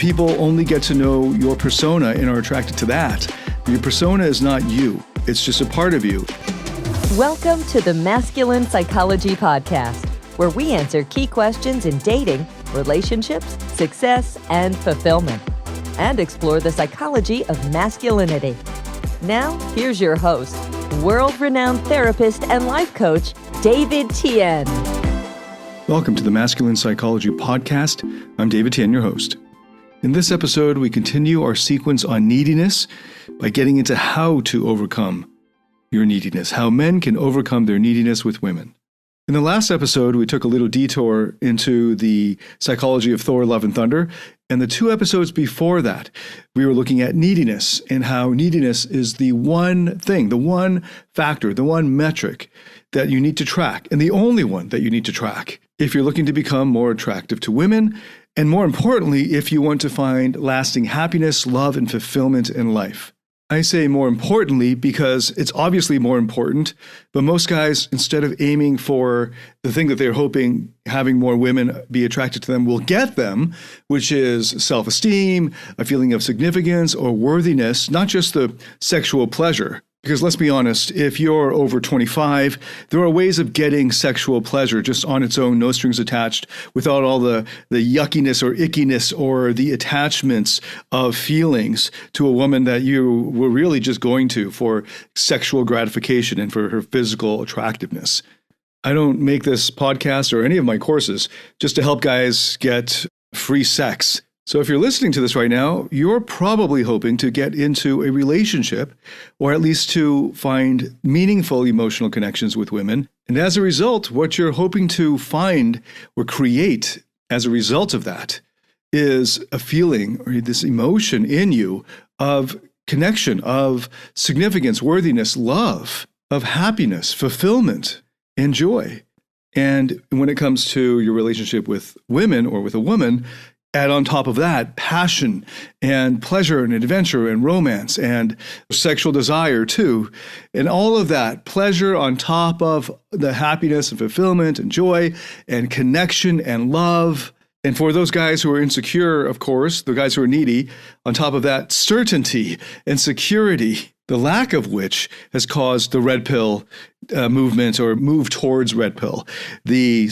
People only get to know your persona and are attracted to that. Your persona is not you. It's just a part of you. Welcome to the Masculine Psychology Podcast, where we answer key questions in dating, relationships, success, and fulfillment, and explore the psychology of masculinity. Now, here's your host, world-renowned therapist and life coach, David Tian. Welcome to the Masculine Psychology Podcast. I'm David Tian, your host. In this episode, we continue our sequence on neediness by getting into how to overcome your neediness, how men can overcome their neediness with women. In the last episode, we took a little detour into the psychology of Thor, Love, and Thunder. And the two episodes before that, we were looking at neediness and how neediness is the one thing, the one factor, the one metric that you need to track, and the only one that you need to track if you're looking to become more attractive to women, and more importantly, if you want to find lasting happiness, love, and fulfillment in life. I say more importantly because it's obviously more important, but most guys, instead of aiming for the thing that they're hoping having more women be attracted to them will get them, which is self-esteem, a feeling of significance or worthiness, not just the sexual pleasure. Because let's be honest, if you're over 25, there are ways of getting sexual pleasure just on its own, no strings attached, without all the yuckiness or ickiness or the attachments of feelings to a woman that you were really just going to for sexual gratification and for her physical attractiveness. I don't make this podcast or any of my courses just to help guys get free sex. So if you're listening to this right now, you're probably hoping to get into a relationship or at least to find meaningful emotional connections with women. And as a result, what you're hoping to find or create as a result of that is a feeling or this emotion in you of connection, of significance, worthiness, love, of happiness, fulfillment, and joy. And when it comes to your relationship with women or with a woman, add on top of that passion and pleasure and adventure and romance and sexual desire too. And all of that pleasure on top of the happiness and fulfillment and joy and connection and love. And for those guys who are insecure, of course, the guys who are needy, on top of that, certainty and security, the lack of which has caused the red pill movement or move towards red pill. The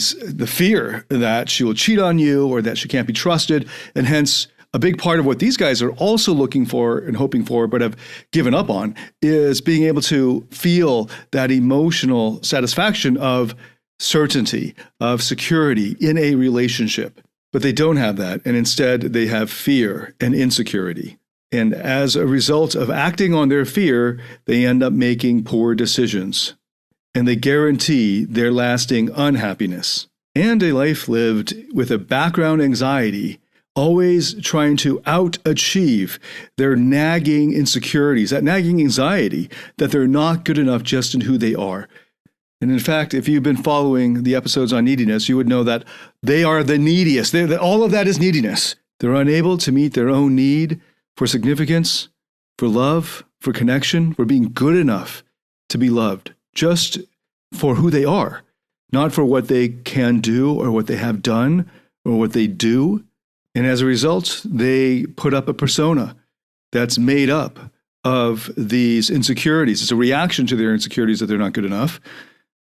fear that she will cheat on you or that she can't be trusted. And hence, a big part of what these guys are also looking for and hoping for, but have given up on, is being able to feel that emotional satisfaction of certainty, of security in a relationship. But they don't have that. And instead, they have fear and insecurity. And as a result of acting on their fear, they end up making poor decisions. And they guarantee their lasting unhappiness and a life lived with a background anxiety, always trying to out-achieve their nagging insecurities, that nagging anxiety that they're not good enough just in who they are. And in fact, if you've been following the episodes on neediness, you would know that they are the neediest. All of that is neediness. They're unable to meet their own need for significance, for love, for connection, for being good enough to be loved, just for who they are, not for what they can do or what they have done or what they do. And as a result, they put up a persona that's made up of these insecurities. It's a reaction to their insecurities that they're not good enough.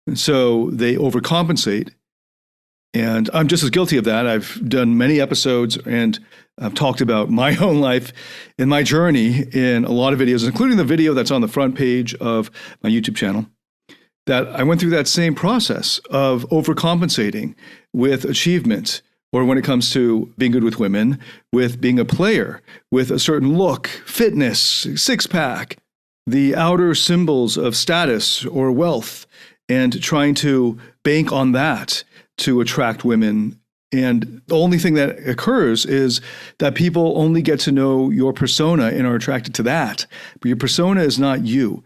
And so they overcompensate. And I'm just as guilty of that. I've done many episodes and I've talked about my own life and my journey in a lot of videos, including the video that's on the front page of my YouTube channel, that I went through that same process of overcompensating with achievement, or when it comes to being good with women, with being a player, with a certain look, fitness, six-pack, the outer symbols of status or wealth, and trying to bank on that to attract women. And the only thing that occurs is that people only get to know your persona and are attracted to that. But your persona is not you.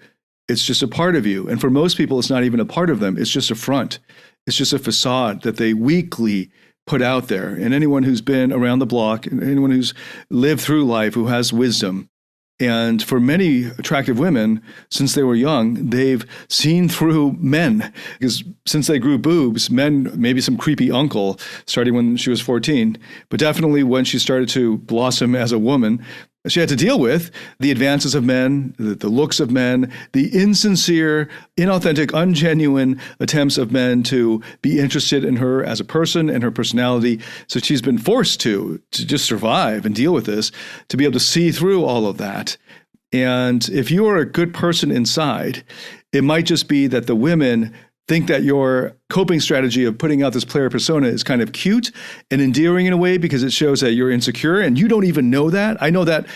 It's just a part of you. And for most people, it's not even a part of them. It's just a front. It's just a facade that they weakly put out there. And anyone who's been around the block, and anyone who's lived through life, who has wisdom, And for many attractive women, since they were young, they've seen through men. Because since they grew boobs, men, maybe some creepy uncle, starting when she was 14, but definitely when she started to blossom as a woman, she had to deal with the advances of men, the looks of men, the insincere, inauthentic, ungenuine attempts of men to be interested in her as a person and her personality. So she's been forced to just survive and deal with this, to be able to see through all of that. And if you are a good person inside, it might just be that the women think that your coping strategy of putting out this player persona is kind of cute and endearing in a way because it shows that you're insecure and you don't even know that. I know that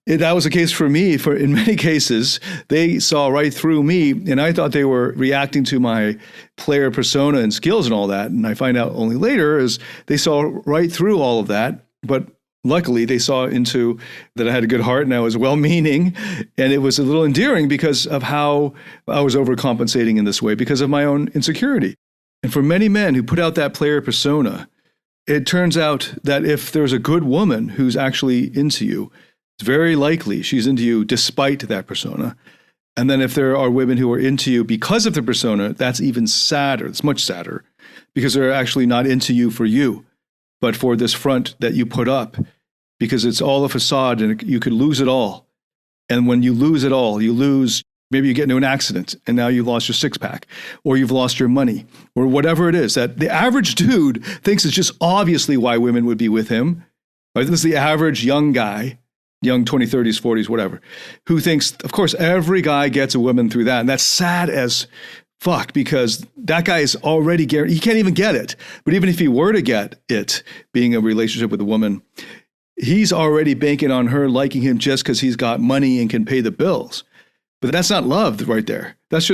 that was the case for me. In many cases, they saw right through me and I thought they were reacting to my player persona and skills and all that. And I find out only later is they saw right through all of that. But luckily, they saw into that I had a good heart and I was well-meaning, and it was a little endearing because of how I was overcompensating in this way because of my own insecurity. And for many men who put out that player persona, it turns out that if there's a good woman who's actually into you, it's very likely she's into you despite that persona. And then if there are women who are into you because of the persona, that's even sadder. It's much sadder because they're actually not into you for you, but for this front that you put up, because it's all a facade and you could lose it all. And when you lose it all, you lose, maybe you get into an accident and now you lost your six-pack, or you've lost your money, or whatever it is that the average dude thinks is just obviously why women would be with him. Right? This is the average young guy, young 20s, 30s, 40s, whatever, who thinks, of course, every guy gets a woman through that. And that's sad as fuck, because that guy is already guaranteed, he can't even get it. But even if he were to get it, being a relationship with a woman, he's already banking on her liking him just because he's got money and can pay the bills. But that's not love right there. That's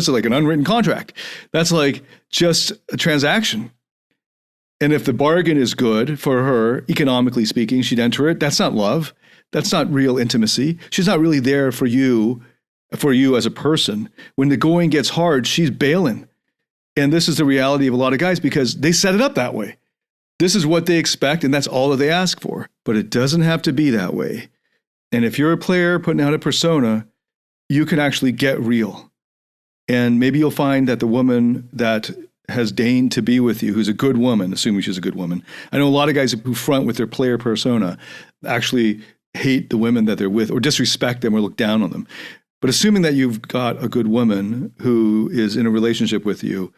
like an unwritten contract. That's like just a transaction. And if the bargain is good for her, economically speaking, she'd enter it. That's not love. That's not real intimacy. She's not really there for you as a person. When the going gets hard, she's bailing. And this is the reality of a lot of guys because they set it up that way. This is what they expect, and that's all that they ask for. But it doesn't have to be that way. And if you're a player putting out a persona, you can actually get real. And maybe you'll find that the woman that has deigned to be with you, who's a good woman, assuming she's a good woman. I know a lot of guys who front with their player persona actually hate the women that they're with or disrespect them or look down on them. But assuming that you've got a good woman who is in a relationship with you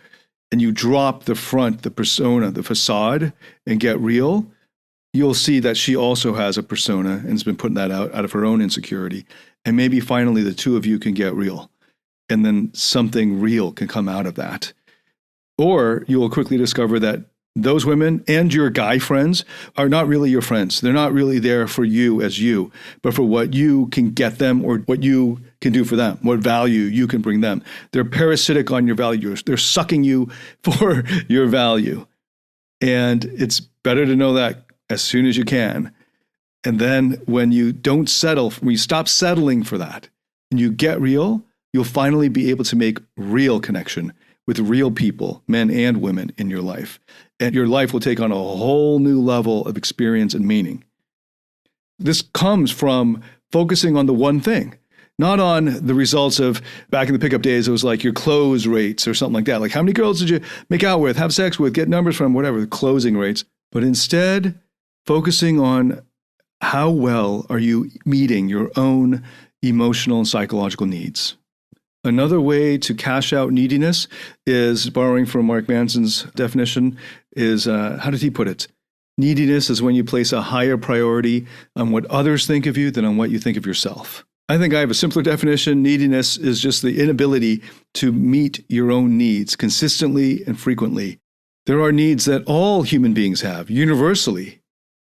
and you drop the front, the persona, the facade and get real, you'll see that she also has a persona and has been putting that out of her own insecurity. And maybe finally the two of you can get real. And then something real can come out of that. Or you will quickly discover that those women and your guy friends are not really your friends. They're not really there for you as you, but for what you can get them or what you can do for them, what value you can bring them. They're parasitic on your value. They're sucking you for your value. And it's better to know that as soon as you can. And then when you don't settle, when you stop settling for that and you get real, you'll finally be able to make real connection with real people, men and women in your life. And your life will take on a whole new level of experience and meaning. This comes from focusing on the one thing, not on the results of back in the pickup days. It was like your close rates or something like that. Like how many girls did you make out with, have sex with, get numbers from, whatever, the closing rates. But instead, focusing on how well are you meeting your own emotional and psychological needs. Another way to cash out neediness is, borrowing from Mark Manson's definition, is, how did he put it? Neediness is when you place a higher priority on what others think of you than on what you think of yourself. I think I have a simpler definition. Neediness is just the inability to meet your own needs consistently and frequently. There are needs that all human beings have, universally.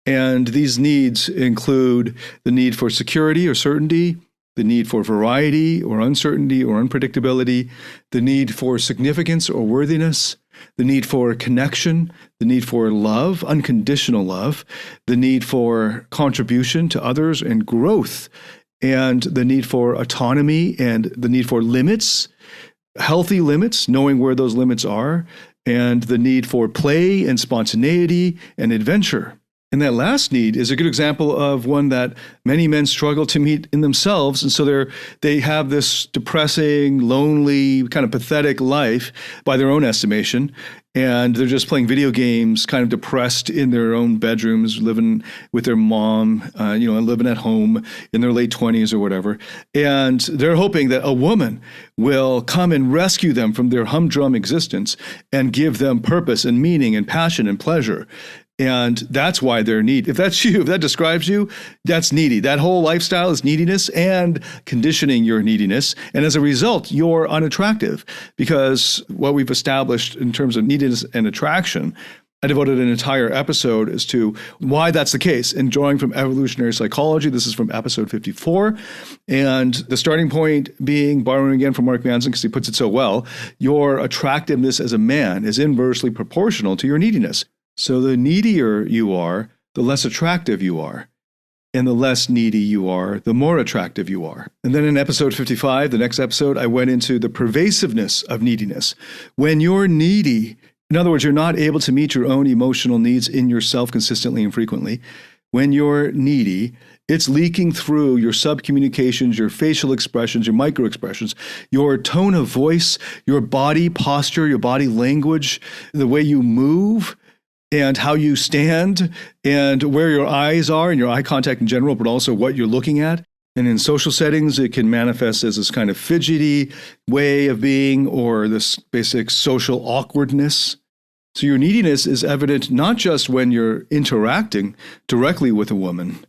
And these needs include the need for security or certainty, the need for variety or uncertainty or unpredictability, the need for significance or worthiness, the need for connection, the need for love, unconditional love, the need for contribution to others and growth, and the need for autonomy and the need for limits, healthy limits, knowing where those limits are, and the need for play and spontaneity and adventure. And that last need is a good example of one that many men struggle to meet in themselves. And so they have this depressing, lonely, kind of pathetic life by their own estimation. And they're just playing video games, kind of depressed in their own bedrooms, living with their mom, living at home in their late 20s or whatever. And they're hoping that a woman will come and rescue them from their humdrum existence and give them purpose and meaning and passion and pleasure. And that's why they're needy. If that's you, if that describes you, that's needy. That whole lifestyle is neediness and conditioning your neediness. And as a result, you're unattractive, because what we've established in terms of neediness and attraction, I devoted an entire episode as to why that's the case. And drawing from evolutionary psychology, this is from episode 54. And the starting point being, borrowing again from Mark Manson, because he puts it so well, your attractiveness as a man is inversely proportional to your neediness. So the needier you are, the less attractive you are. And the less needy you are, the more attractive you are. And then in episode 55, the next episode, I went into the pervasiveness of neediness. When you're needy, in other words, you're not able to meet your own emotional needs in yourself consistently and frequently. When you're needy, it's leaking through your subcommunications, your facial expressions, your microexpressions, your tone of voice, your body posture, your body language, the way you move, and how you stand, and where your eyes are, and your eye contact in general, but also what you're looking at. And in social settings, it can manifest as this kind of fidgety way of being, or this basic social awkwardness. So your neediness is evident not just when you're interacting directly with a woman,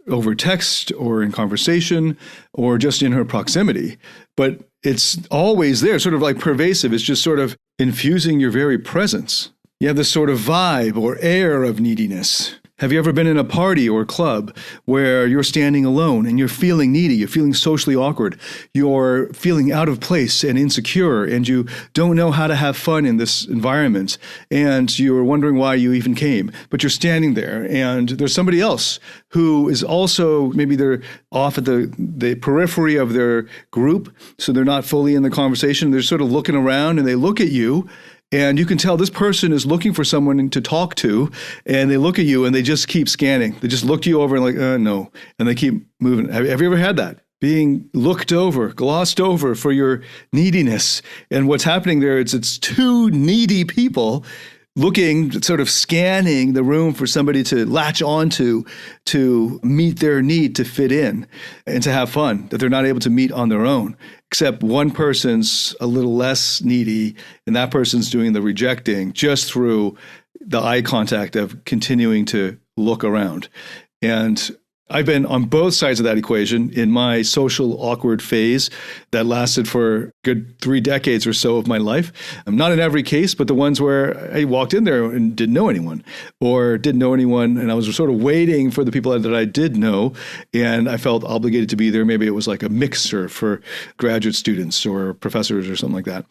over text or in conversation or just in her proximity, but it's always there, sort of like pervasive. It's just sort of infusing your very presence. You have this sort of vibe or air of neediness. Have you ever been in a party or club where you're standing alone and you're feeling needy, you're feeling socially awkward, you're feeling out of place and insecure, and you don't know how to have fun in this environment, and you're wondering why you even came, but you're standing there and there's somebody else who is also, maybe they're off at the periphery of their group, so they're not fully in the conversation, they're sort of looking around and they look at you. And you can tell this person is looking for someone to talk to, and they look at you and they just keep scanning. They just look you over and like, no. And they keep moving. Have you ever had that? Being looked over, glossed over for your neediness. And what's happening there is it's two needy people looking, sort of scanning the room for somebody to latch onto, to meet their need to fit in and to have fun that they're not able to meet on their own. Except one person's a little less needy, and that person's doing the rejecting just through the eye contact of continuing to look around. And I've been on both sides of that equation in my social awkward phase that lasted for a good 3 decades or so of my life. Not in every case, but the ones where I walked in there and didn't know anyone, or didn't know anyone, and I was sort of waiting for the people that I did know, and I felt obligated to be there. Maybe it was like a mixer for graduate students or professors or something like that.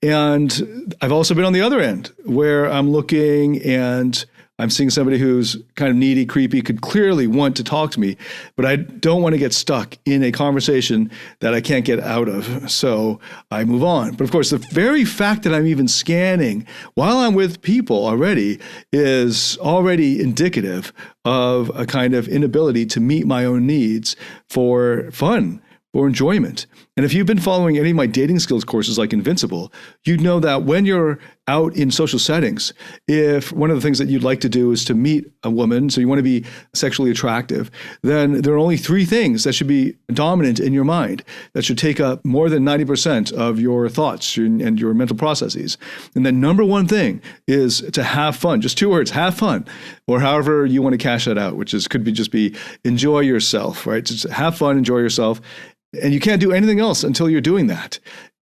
And I've also been on the other end where I'm looking and I'm seeing somebody who's kind of needy, creepy, could clearly want to talk to me, but I don't want to get stuck in a conversation that I can't get out of. So I move on. But of course, the very fact that I'm even scanning while I'm with people already is already indicative of a kind of inability to meet my own needs for fun or enjoyment. And if you've been following any of my dating skills courses like Invincible, you'd know that when you're out in social settings, if one of the things that you'd like to do is to meet a woman, so you want to be sexually attractive, then there are only 3 things that should be dominant in your mind, that should take up more than 90% of your thoughts and your mental processes. And the number 1 thing is to have fun. Just 2 words, have fun, or however you want to cash that out, which is could be just be enjoy yourself, right? Just have fun, enjoy yourself. And you can't do anything else until you're doing that.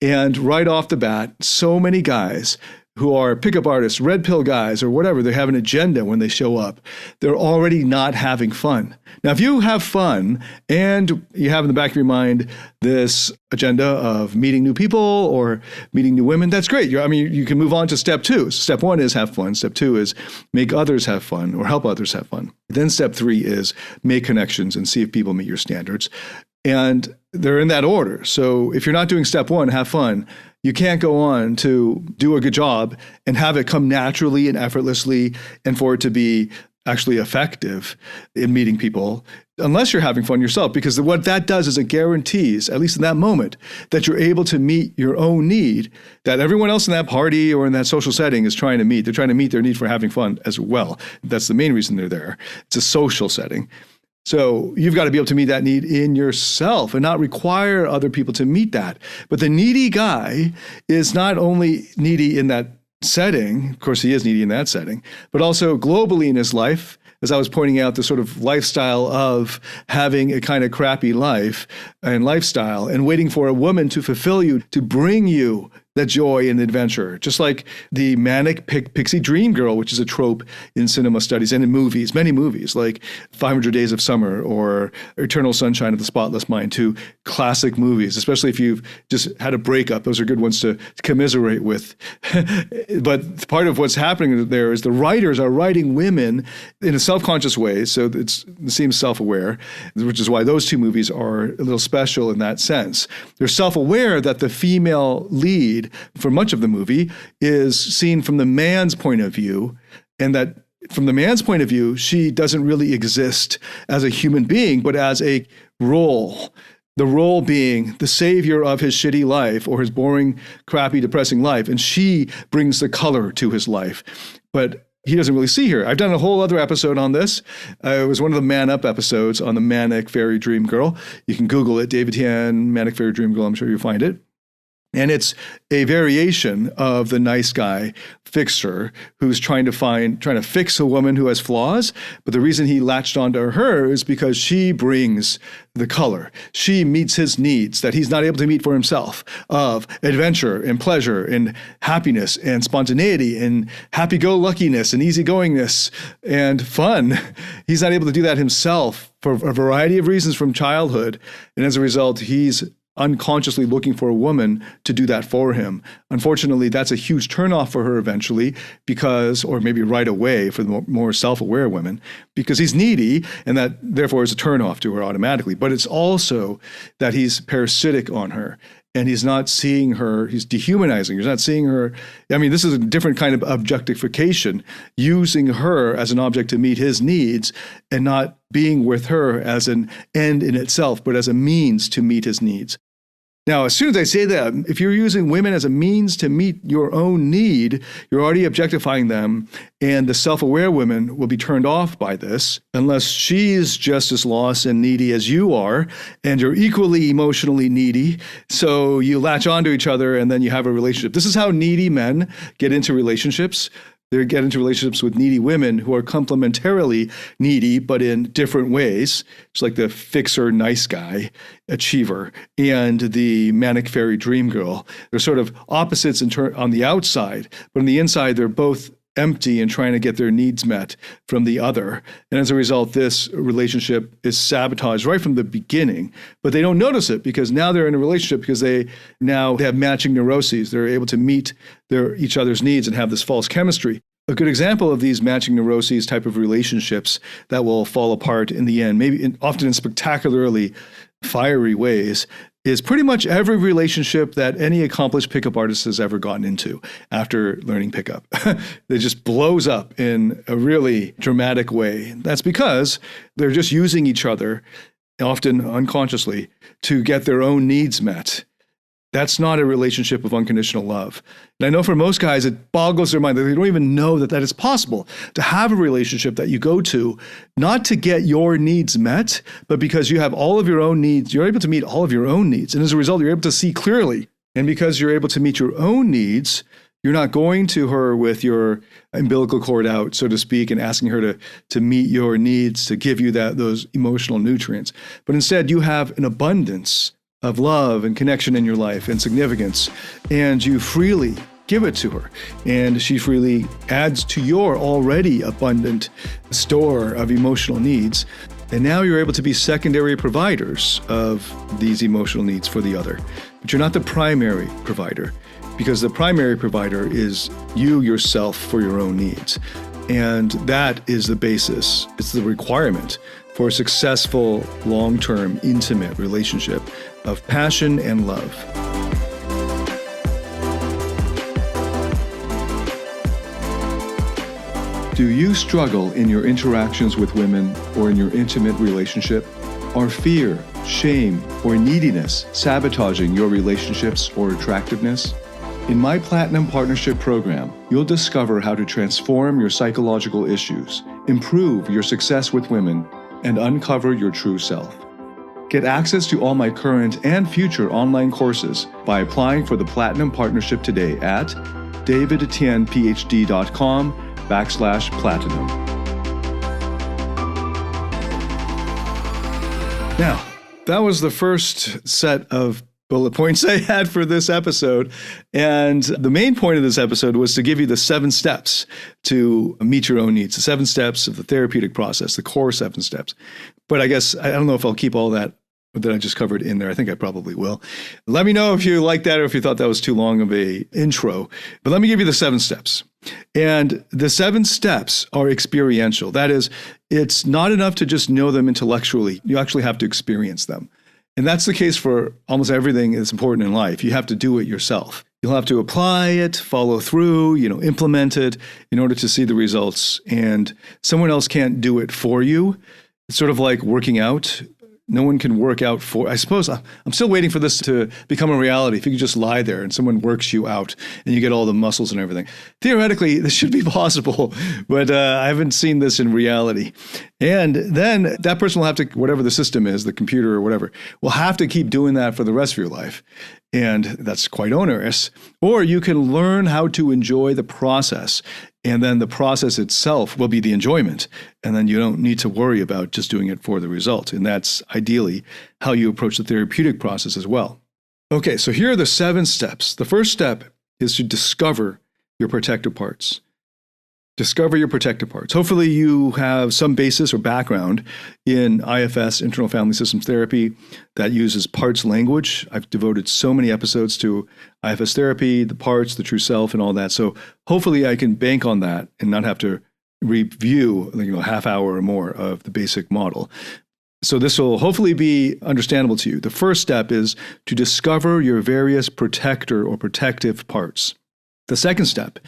And right off the bat, so many guys who are pickup artists, red pill guys, or whatever, they have an agenda when they show up. They're already not having fun. Now, if you have fun and you have in the back of your mind this agenda of meeting new people or meeting new women, that's great. You can move on to step 2. Step 1 is have fun. Step 2 is make others have fun or help others have fun. Then step 3 is make connections and see if people meet your standards. And they're in that order. So if you're not doing step 1, have fun, you can't go on to do a good job and have it come naturally and effortlessly and for it to be actually effective in meeting people unless you're having fun yourself, because what that does is it guarantees, at least in that moment, that you're able to meet your own need that everyone else in that party or in that social setting is trying to meet. They're trying to meet their need for having fun as well. That's the main reason they're there. It's a social setting. So you've got to be able to meet that need in yourself and not require other people to meet that. But the needy guy is not only needy in that setting, of course he is needy in that setting, but also globally in his life, as I was pointing out, the sort of lifestyle of having a kind of crappy life and lifestyle and waiting for a woman to fulfill you, to bring you the joy and adventure, just like the manic pixie dream girl, which is a trope in cinema studies and in movies, many movies, like 500 Days of Summer or Eternal Sunshine of the Spotless Mind, two classic movies, especially if you've just had a breakup. Those are good ones to commiserate with. But part of what's happening there is the writers are writing women in a self-conscious way, so it seems self-aware, which is why those two movies are a little special in that sense. They're self-aware that the female lead for much of the movie is seen from the man's point of view, and that from the man's point of view, she doesn't really exist as a human being, but as a role. The role being the savior of his shitty life or his boring, crappy, depressing life, and she brings the color to his life. But he doesn't really see her. I've done a whole other episode on this. It was one of the Man Up episodes on the Manic Fairy Dream Girl. You can Google it, David Tian, Manic Fairy Dream Girl. I'm sure you'll find it. And it's a variation of the nice guy fixer who's trying to fix a woman who has flaws. But the reason he latched onto her is because she brings the color. She meets his needs that he's not able to meet for himself, of adventure and pleasure and happiness and spontaneity and happy-go-luckiness and easygoingness and fun. He's not able to do that himself for a variety of reasons from childhood. And as a result, he's unconsciously looking for a woman to do that for him. Unfortunately, that's a huge turnoff for her eventually because, or maybe right away for the more self-aware women, because he's needy and that therefore is a turnoff to her automatically. But it's also that he's parasitic on her and he's not seeing her, he's dehumanizing. He's not seeing her. I mean, this is a different kind of objectification, using her as an object to meet his needs and not being with her as an end in itself, but as a means to meet his needs. Now, as soon as I say that, if you're using women as a means to meet your own need, you're already objectifying them, and the self-aware women will be turned off by this, unless she's just as lost and needy as you are, and you're equally emotionally needy, so you latch onto each other, and then you have a relationship. This is how needy men get into relationships. They get into relationships with needy women who are complementarily needy, but in different ways. It's like the fixer, nice guy, achiever, and the manic fairy dream girl. They're sort of opposites on the outside, but on the inside, they're both empty and trying to get their needs met from the other. And as a result, this relationship is sabotaged right from the beginning, but they don't notice it because now they're in a relationship because they have matching neuroses. They're able to meet each other's needs and have this false chemistry. A good example of these matching neuroses type of relationships that will fall apart in the end, often in spectacularly fiery ways, is pretty much every relationship that any accomplished pickup artist has ever gotten into after learning pickup. It just blows up in a really dramatic way. That's because they're just using each other, often unconsciously, to get their own needs met. That's not a relationship of unconditional love. And I know for most guys, it boggles their mind that they don't even know that is possible to have a relationship that you go to, not to get your needs met, but because you have all of your own needs, you're able to meet all of your own needs. And as a result, you're able to see clearly. And because you're able to meet your own needs, you're not going to her with your umbilical cord out, so to speak, and asking her to meet your needs, to give you those emotional nutrients. But instead, you have an abundance of love and connection in your life and significance, and you freely give it to her, and she freely adds to your already abundant store of emotional needs, and now you're able to be secondary providers of these emotional needs for the other. But you're not the primary provider, because the primary provider is you yourself for your own needs, and that is the basis, it's the requirement for a successful, long-term, intimate relationship of passion and love. Do you struggle in your interactions with women or in your intimate relationship? Are fear, shame, or neediness sabotaging your relationships or attractiveness? In my Platinum Partnership Program, you'll discover how to transform your psychological issues, improve your success with women, and uncover your true self. Get access to all my current and future online courses by applying for the Platinum Partnership today at davidtianphd.com/platinum. Now, that was the first set of bullet points I had for this episode. And the main point of this episode was to give you the 7 steps to meet your own needs, the 7 steps of the therapeutic process, the core 7 steps. But I guess, I don't know if I'll keep all that I just covered in there. I think I probably will. Let me know if you like that or if you thought that was too long of a intro. But let me give you the 7 steps. And the 7 steps are experiential. That is, it's not enough to just know them intellectually. You actually have to experience them. And that's the case for almost everything that's important in life. You have to do it yourself. You'll have to apply it, follow through, implement it in order to see the results. And someone else can't do it for you. It's sort of like working out. No one can work out for, I suppose, I'm still waiting for this to become a reality. If you could just lie there and someone works you out and you get all the muscles and everything. Theoretically, this should be possible, but I haven't seen this in reality. And then that person will have to, whatever the system is, the computer or whatever, will have to keep doing that for the rest of your life. And that's quite onerous. Or you can learn how to enjoy the process. And then the process itself will be the enjoyment. And then you don't need to worry about just doing it for the result. And that's ideally how you approach the therapeutic process as well. Okay, so here are the 7 steps. The first step is to discover your protective parts. Discover your protective parts. Hopefully you have some basis or background in IFS, internal family systems therapy, that uses parts language. I've devoted so many episodes to IFS therapy, the parts, the true self, and all that. So hopefully I can bank on that and not have to review a half hour or more of the basic model. So this will hopefully be understandable to you. The first step is to discover your various protector or protective parts. The second step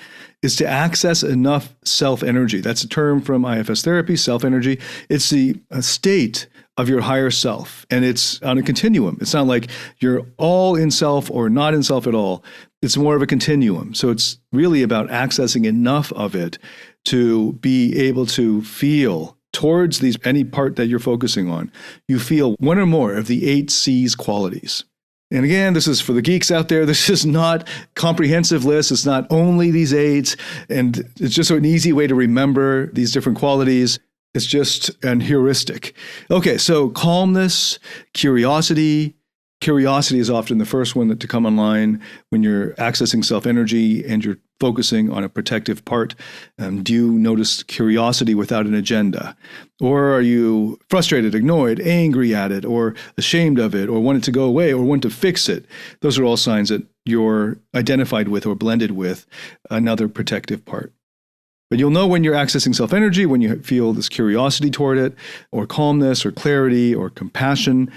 is to access enough self-energy. That's a term from IFS therapy, self-energy. It's the state of your higher self, and it's on a continuum. It's not like you're all in self or not in self at all. It's more of a continuum. So it's really about accessing enough of it to be able to feel towards any part that you're focusing on. You feel one or more of the 8 C's qualities. And again, this is for the geeks out there. This is not comprehensive list. It's not only these 8. And it's just an easy way to remember these different qualities. It's just an heuristic. Okay, so calmness, curiosity. Curiosity is often the first one to come online when you're accessing self-energy and you're focusing on a protective part. Do you notice curiosity without an agenda? Or are you frustrated, annoyed, angry at it, or ashamed of it, or want it to go away, or want to fix it? Those are all signs that you're identified with or blended with another protective part. But you'll know when you're accessing self-energy, when you feel this curiosity toward it, or calmness, or clarity, or compassion,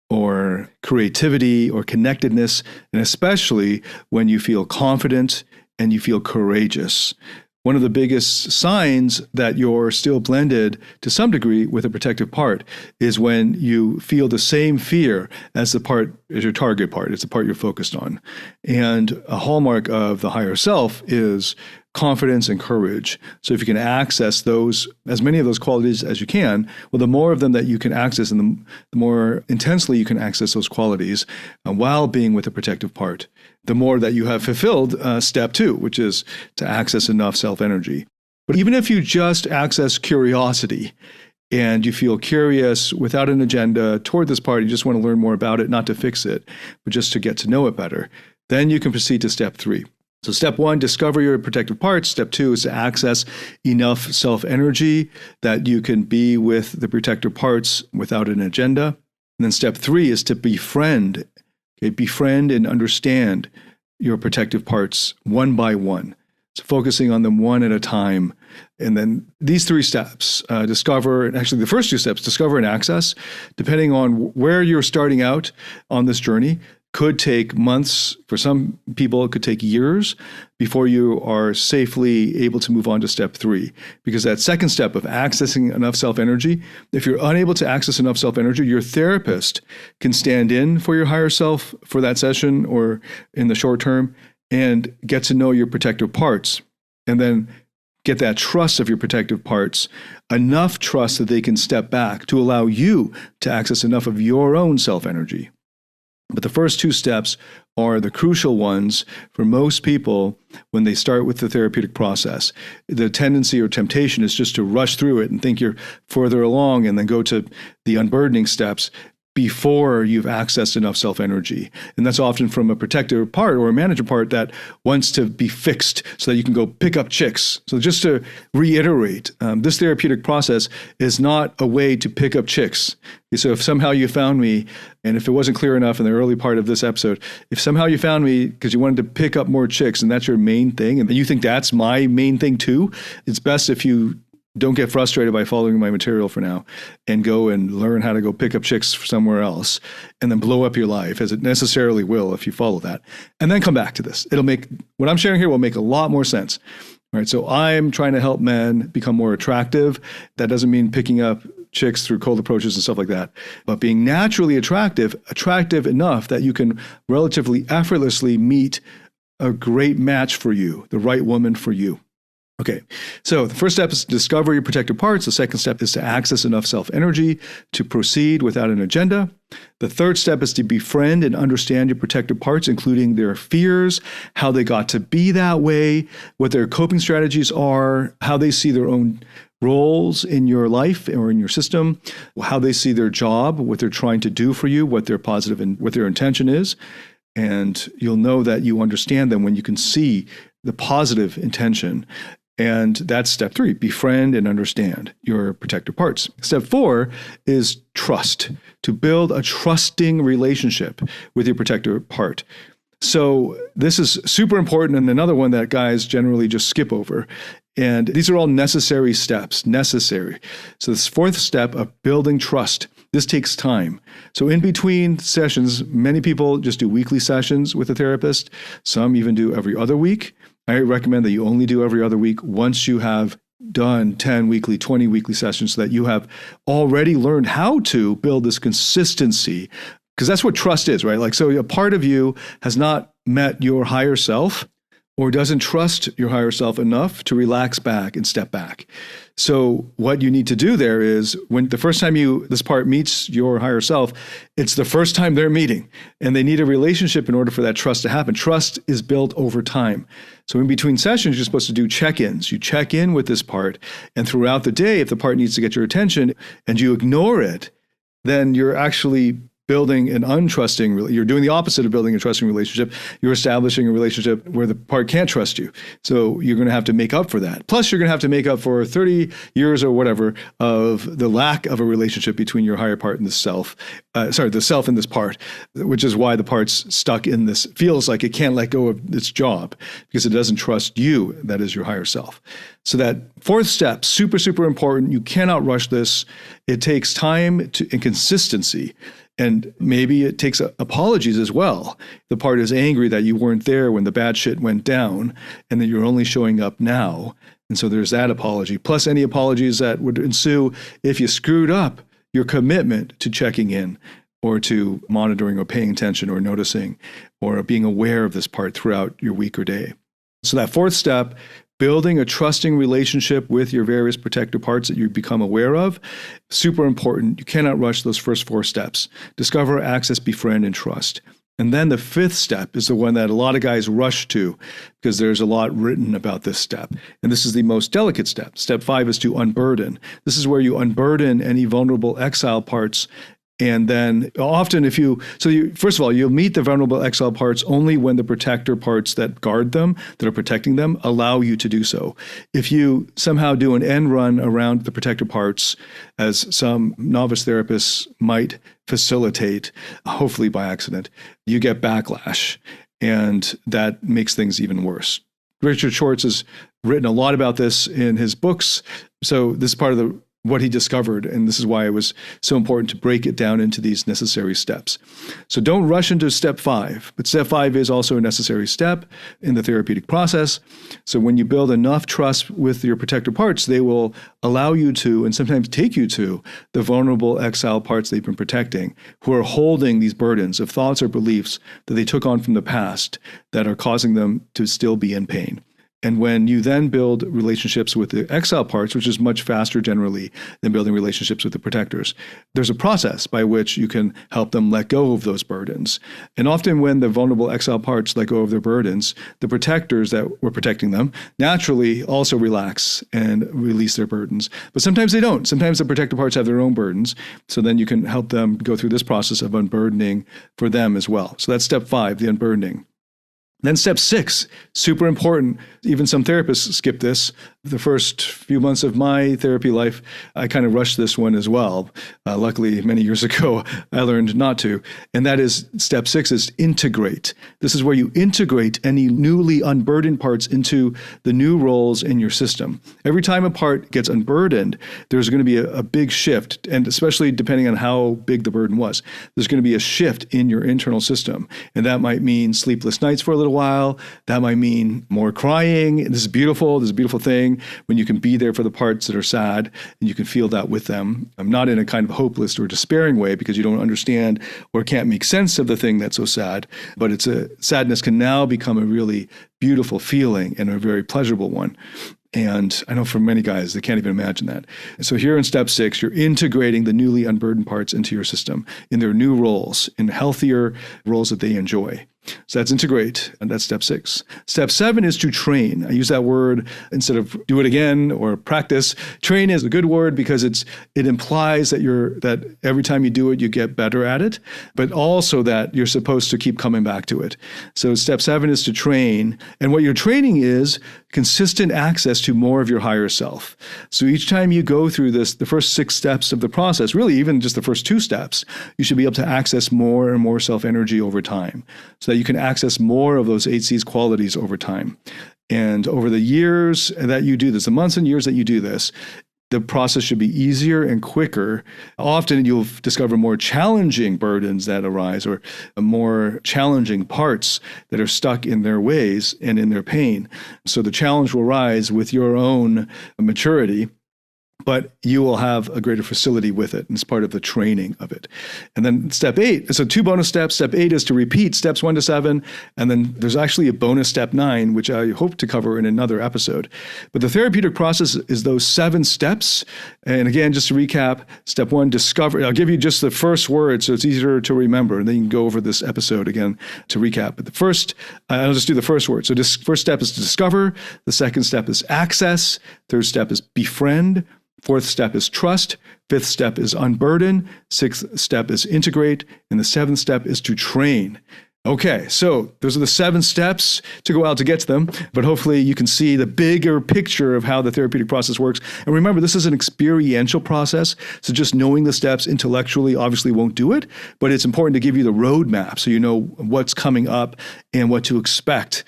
or creativity, or connectedness, and especially when you feel confident and you feel courageous. One of the biggest signs that you're still blended to some degree with a protective part is when you feel the same fear as your target part. It's the part you're focused on. And a hallmark of the higher self is confidence and courage. So if you can access those, as many of those qualities as you can, well, the more of them that you can access and the more intensely you can access those qualities while being with a protective part, the more that you have fulfilled step 2, which is to access enough self-energy. But even if you just access curiosity and you feel curious without an agenda toward this part, you just want to learn more about it, not to fix it, but just to get to know it better, then you can proceed to step 3. So step 1, discover your protective parts. Step 2 is to access enough self-energy that you can be with the protective parts without an agenda. And then step 3 is to befriend and understand your protective parts one by one. So focusing on them one at a time. And then these 3 steps, discover, and actually the first 2 steps, discover and access, depending on where you're starting out on this journey, could take months. For some people, it could take years before you are safely able to move on to step 3. Because that second step of accessing enough self-energy, if you're unable to access enough self-energy, your therapist can stand in for your higher self for that session or in the short term and get to know your protective parts, and then get that trust of your protective parts, enough trust that they can step back to allow you to access enough of your own self-energy. But the first 2 steps are the crucial ones for most people when they start with the therapeutic process. The tendency or temptation is just to rush through it and think you're further along and then go to the unburdening steps before you've accessed enough self-energy. And that's often from a protector part or a manager part that wants to be fixed so that you can go pick up chicks. So just to reiterate, this therapeutic process is not a way to pick up chicks. So if somehow you found me, and if it wasn't clear enough in the early part of this episode, if somehow you found me because you wanted to pick up more chicks and that's your main thing, and you think that's my main thing too, it's best if you don't get frustrated by following my material for now and go and learn how to go pick up chicks somewhere else and then blow up your life, as it necessarily will if you follow that. And then come back to this. What I'm sharing here will make a lot more sense. All right, so I'm trying to help men become more attractive. That doesn't mean picking up chicks through cold approaches and stuff like that, but being naturally attractive enough that you can relatively effortlessly meet a great match for you, the right woman for you. Okay, so the first step is to discover your protective parts. The second step is to access enough self-energy to proceed without an agenda. The third step is to befriend and understand your protective parts, including their fears, how they got to be that way, what their coping strategies are, how they see their own roles in your life or in your system, how they see their job, what they're trying to do for you, what their positive and what their intention is. And you'll know that you understand them when you can see the positive intention. And that's step 3, befriend and understand your protective parts. Step 4 is trust, to build a trusting relationship with your protective part. So this is super important, and another one that guys generally just skip over. And these are all necessary steps, necessary. So this fourth step of building trust, this takes time. So in between sessions, many people just do weekly sessions with a therapist. Some even do every other week. I recommend that you only do every other week once you have done 10 weekly, 20 weekly sessions so that you have already learned how to build this consistency, because that's what trust is, right? Like, so a part of you has not met your higher self or doesn't trust your higher self enough to relax back and step back. So what you need to do there is when the first time this part meets your higher self, it's the first time they're meeting, and they need a relationship in order for that trust to happen. Trust is built over time. So in between sessions, you're supposed to do check-ins. You check in with this part, and throughout the day, if the part needs to get your attention and you ignore it, then you're actually building an untrusting, you're doing the opposite of building a trusting relationship. You're establishing a relationship where the part can't trust you. So you're going to have to make up for that. Plus, you're going to have to make up for 30 years or whatever of the lack of a relationship between your higher part and the self and this part, which is why the part's stuck in this, feels like it can't let go of its job because it doesn't trust you, that is your higher self. So that fourth step, super, super important. You cannot rush this. It takes time and consistency. And maybe it takes apologies as well. The part is angry that you weren't there when the bad shit went down and that you're only showing up now. And so there's that apology, plus any apologies that would ensue if you screwed up your commitment to checking in or to monitoring or paying attention or noticing or being aware of this part throughout your week or day. So that fourth step, building a trusting relationship with your various protective parts that you become aware of, super important. You cannot rush those first 4 steps. Discover, access, befriend, and trust. And then the 5th step is the one that a lot of guys rush to because there's a lot written about this step. And this is the most delicate step. Step 5 is to unburden. This is where you unburden any vulnerable exile parts. And then often first of all, you'll meet the vulnerable exile parts only when the protector parts that guard them, that are protecting them, allow you to do so. If you somehow do an end run around the protector parts, as some novice therapists might facilitate, hopefully by accident, you get backlash, and that makes things even worse. Richard Schwartz has written a lot about this in his books. So this is part of the what he discovered. And this is why it was so important to break it down into these necessary steps. So don't rush into step 5, but step 5 is also a necessary step in the therapeutic process. So when you build enough trust with your protector parts, they will allow you to, and sometimes take you to, the vulnerable exiled parts they've been protecting, who are holding these burdens of thoughts or beliefs that they took on from the past that are causing them to still be in pain. And when you then build relationships with the exile parts, which is much faster generally than building relationships with the protectors, there's a process by which you can help them let go of those burdens. And often when the vulnerable exile parts let go of their burdens, the protectors that were protecting them naturally also relax and release their burdens. But sometimes they don't. Sometimes the protector parts have their own burdens. So then you can help them go through this process of unburdening for them as well. So that's step 5, the unburdening. Then step 6, super important. Even some therapists skip this. The first few months of my therapy life, I kind of rushed this one as well. Luckily, many years ago, I learned not to. And that is step 6 is integrate. This is where you integrate any newly unburdened parts into the new roles in your system. Every time a part gets unburdened, there's going to be a big shift. And especially depending on how big the burden was, there's going to be a shift in your internal system. And that might mean sleepless nights for a little while. That might mean more crying. This is beautiful. This is a beautiful thing when you can be there for the parts that are sad and you can feel that with them. I'm not in a kind of hopeless or despairing way because you don't understand or can't make sense of the thing that's so sad, but sadness can now become a really beautiful feeling and a very pleasurable one. And I know for many guys, they can't even imagine that. So here in step 6, you're integrating the newly unburdened parts into your system in their new roles, in healthier roles that they enjoy. So that's integrate, and that's step 6. Step 7 is to train. I use that word instead of do it again or practice. Train is a good word because it implies that every time you do it, you get better at it, but also that you're supposed to keep coming back to it. So step 7 is to train, and what you're training is consistent access to more of your higher self. So each time you go through the first 6 steps of the process, really even just the first 2 steps, you should be able to access more and more self-energy over time, so that you can access more of those 8C's qualities over time. And over the years that you do this, the months and years that you do this, the process should be easier and quicker. Often you'll discover more challenging burdens that arise or more challenging parts that are stuck in their ways and in their pain. So the challenge will rise with your own maturity, but you will have a greater facility with it, and it's part of the training of it. And then step 8, so 2 bonus steps. Step 8 is to repeat steps 1 to 7, and then there's actually a bonus step 9, which I hope to cover in another episode. But the therapeutic process is those 7 steps. And again, just to recap, step 1, discover. I'll give you just the first word so it's easier to remember, and then you can go over this episode again to recap. But I'll just do the first word. So first step is to discover. The second step is access. Third step is befriend. Fourth step is trust. Fifth step is unburden. Sixth step is integrate. And the 7th step is to train. Okay, so those are the 7 steps. Took a while to get to them, but hopefully you can see the bigger picture of how the therapeutic process works. And remember, this is an experiential process, so just knowing the steps intellectually obviously won't do it, but it's important to give you the roadmap so you know what's coming up and what to expect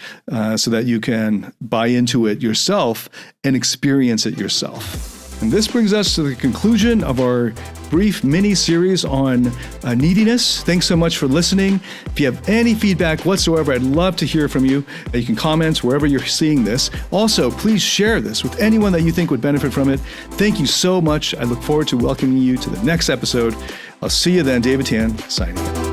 so that you can buy into it yourself and experience it yourself. And this brings us to the conclusion of our brief mini-series on neediness. Thanks so much for listening. If you have any feedback whatsoever, I'd love to hear from you. You can comment wherever you're seeing this. Also, please share this with anyone that you think would benefit from it. Thank you so much. I look forward to welcoming you to the next episode. I'll see you then. David Tian, signing out.